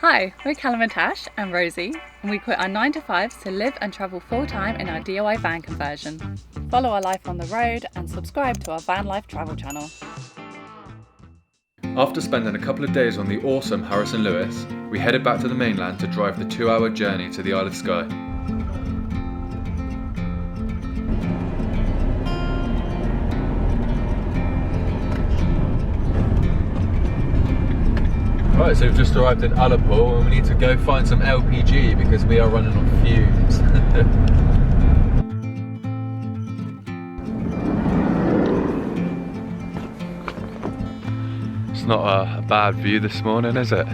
Hi, we're Callum and Tash and Rosie, and we quit our 9 to 5s to live and travel full time in our DIY van conversion. Follow our life on the road and subscribe to our van life travel channel. After spending a couple of days on the awesome Harrison Lewis, we headed back to the mainland to drive the 2-hour journey to the Isle of Skye. Right, so we've just arrived in Ullapool and we need to go find some LPG because we are running on fumes. It's not a bad view this morning, is it?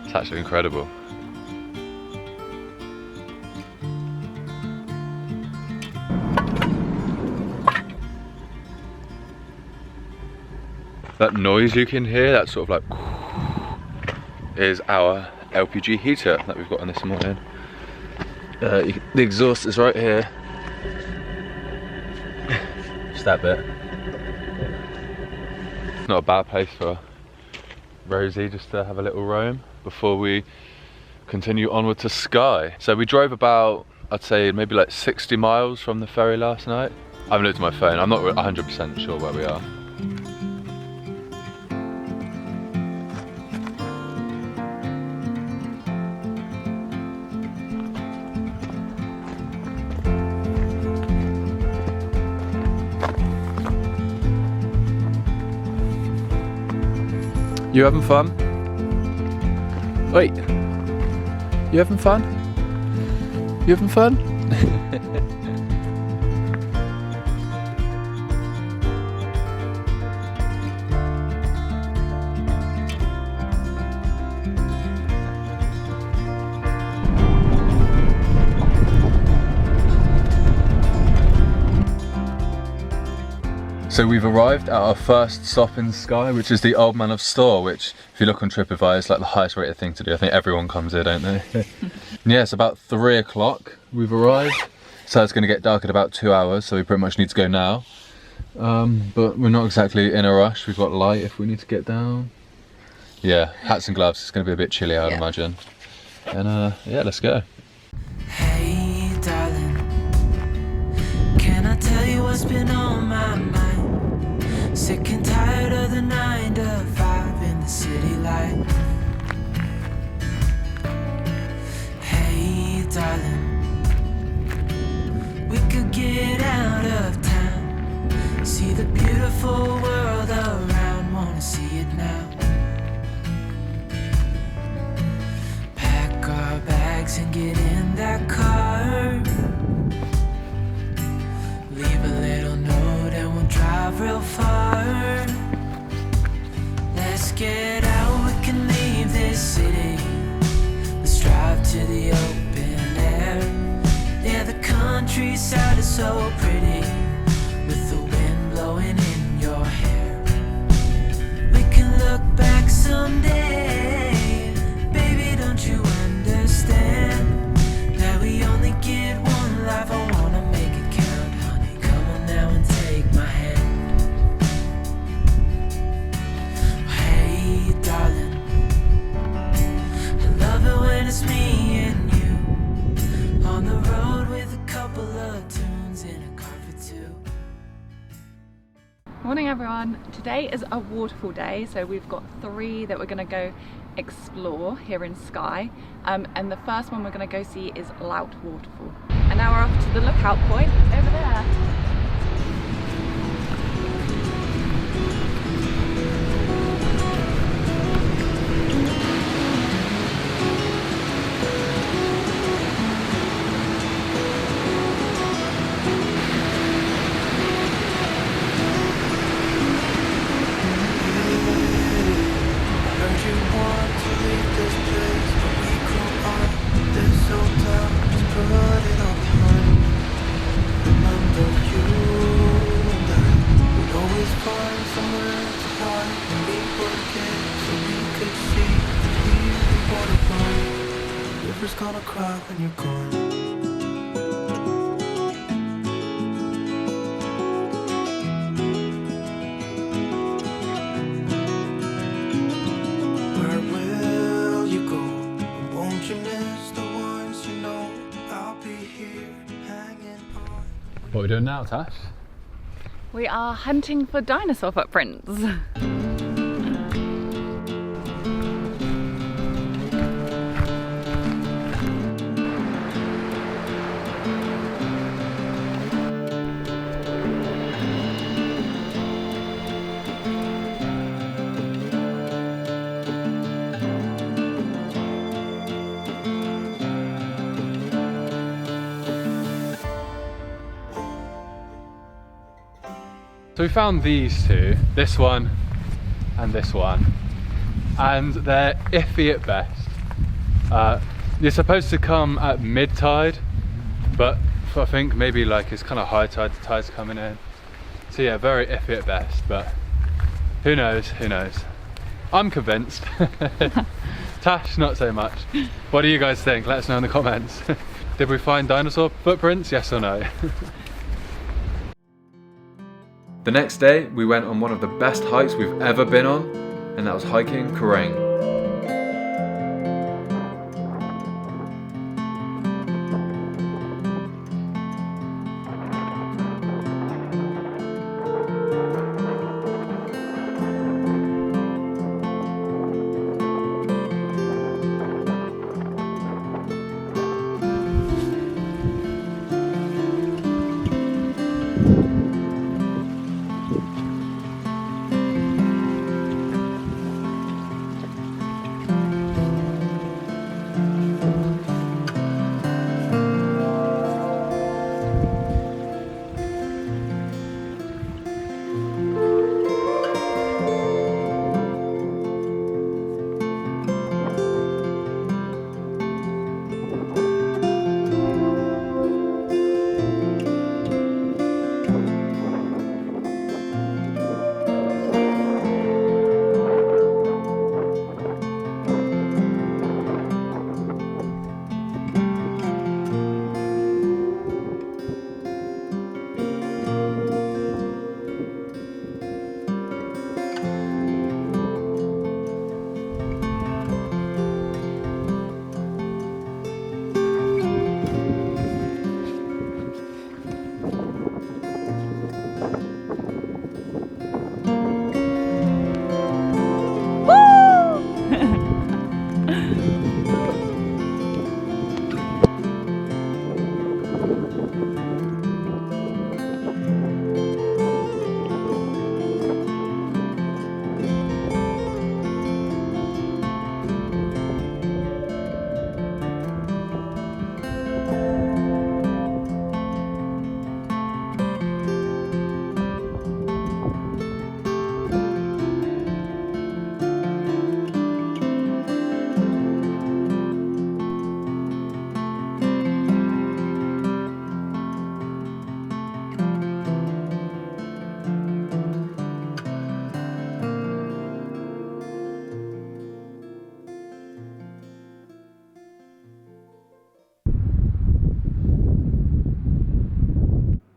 It's actually incredible. That noise you can hear, that sort of like, is our LPG heater that we've got on this morning. The exhaust is right here. Just that bit. Not a bad place for Rosie just to have a little roam before we continue onward to Skye. So we drove about, I'd say maybe like 60 miles from the ferry last night. I haven't looked at my phone, I'm not 100% sure where we are. You having fun? Wait, you having fun? You having fun? So we've arrived at our first stop in Skye, which is the Old Man of Storr, which if you look on TripAdvisor, it's like the highest rated thing to do. I think everyone comes here, don't they? Yeah, it's about 3 o'clock we've arrived. So it's going to get dark in about 2 hours, so we pretty much need to go now. But we're not exactly in a rush. We've got light if we need to get down. Yeah, hats and gloves. It's going to be a bit chilly, I'd imagine. And yeah, let's go. Hey, darling, can I tell you what's been on my mind? Sick and tired of the 9 to 5 in the city life. Hey, darling, we could get out of town, see the beautiful world around, wanna see it now. Pack our bags and get in that car, leave a little note and we'll drive real far. Let's get out, we can leave this city. Let's drive to the open air. Yeah, the countryside is so pretty, with the wind blowing in your hair. We can look back someday, baby, don't you understand that we only get one life? I wanna make it count, honey, come on now and take my hand. Hey, darling, I love it when it's me and you on the road with a couple of tunes in a car for two. Morning everyone, today is a waterfall day, so we've got 3 that we're going to go explore here in Skye, and the first one we're going to go see is Lout Waterfall. And now we're off to the lookout point over there. River's gonna cry when you're gone. Where will What are we doing now, Tash? We are hunting for dinosaur footprints. So we found these two, this one and this one, and they're iffy at best. You're supposed to come at mid-tide, but I think maybe like it's kind of high tide, the tide's coming in. So yeah, very iffy at best, but who knows, who knows. I'm convinced. Tash, not so much. What do you guys think? Let us know in the comments. Did we find dinosaur footprints, yes or no? The next day, we went on one of the best hikes we've ever been on, and that was hiking Quiraing.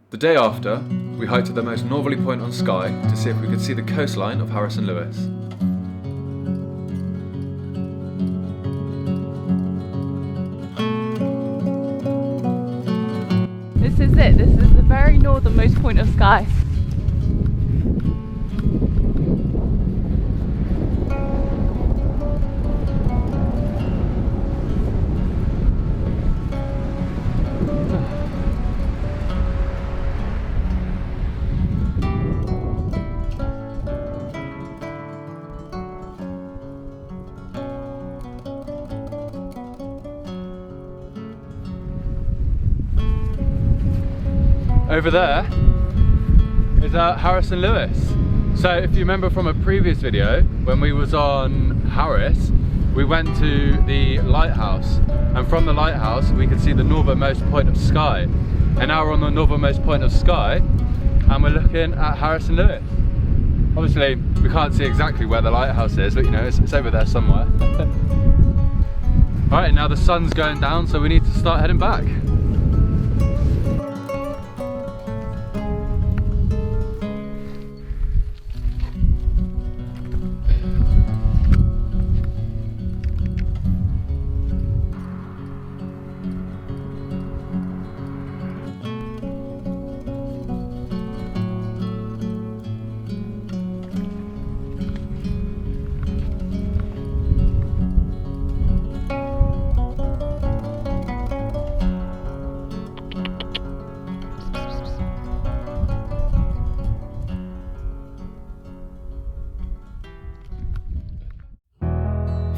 The day after, we hiked to the most northerly point on Skye to see if we could see the coastline of Harrison Lewis. This is it, this is the very northernmost point of Skye. Over there is Harrison Lewis. So if you remember from a previous video, when we was on Harris, we went to the lighthouse, and from the lighthouse we could see the northernmost point of Skye. And now we're on the northernmost point of Skye, and we're looking at Harrison Lewis. Obviously, we can't see exactly where the lighthouse is, but you know, it's over there somewhere. All right, now the sun's going down, so we need to start heading back.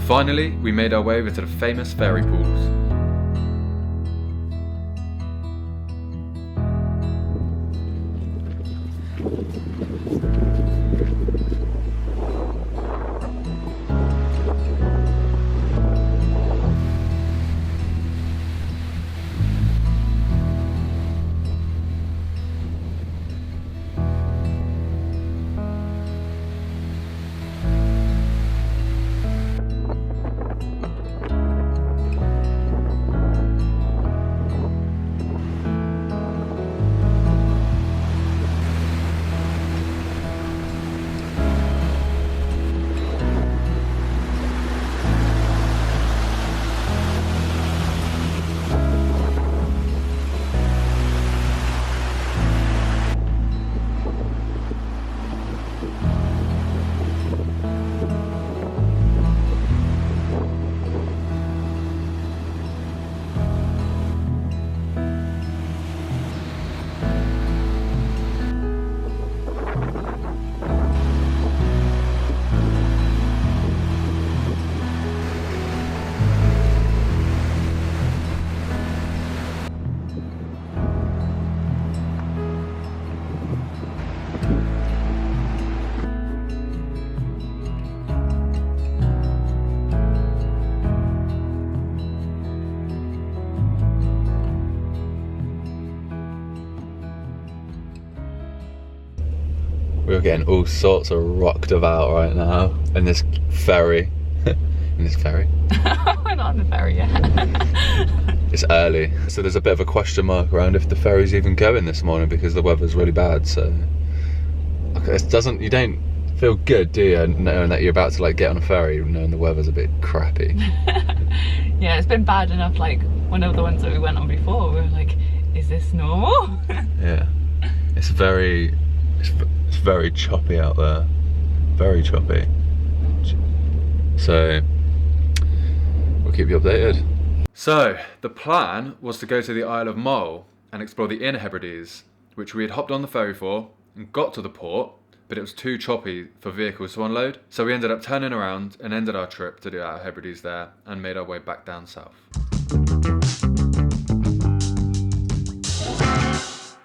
Finally, we made our way over to the famous Ferry pools. We're getting all sorts of rocked about right now in this ferry. In this ferry? We're not on the ferry yet. It's early, so there's a bit of a question mark around if the ferry's even going this morning because the weather's really bad. So you don't feel good, do you, knowing that you're about to like get on a ferry, knowing the weather's a bit crappy? Yeah, it's been bad enough. Like one of the ones that we went on before, we were like, "Is this normal?" Yeah, it's very choppy out there, very choppy. So we'll keep you updated. So the plan was to go to the Isle of Mull and explore the Inner Hebrides, which we had hopped on the ferry for and got to the port, but it was too choppy for vehicles to unload. So we ended up turning around and ended our trip to the Outer Hebrides there and made our way back down south.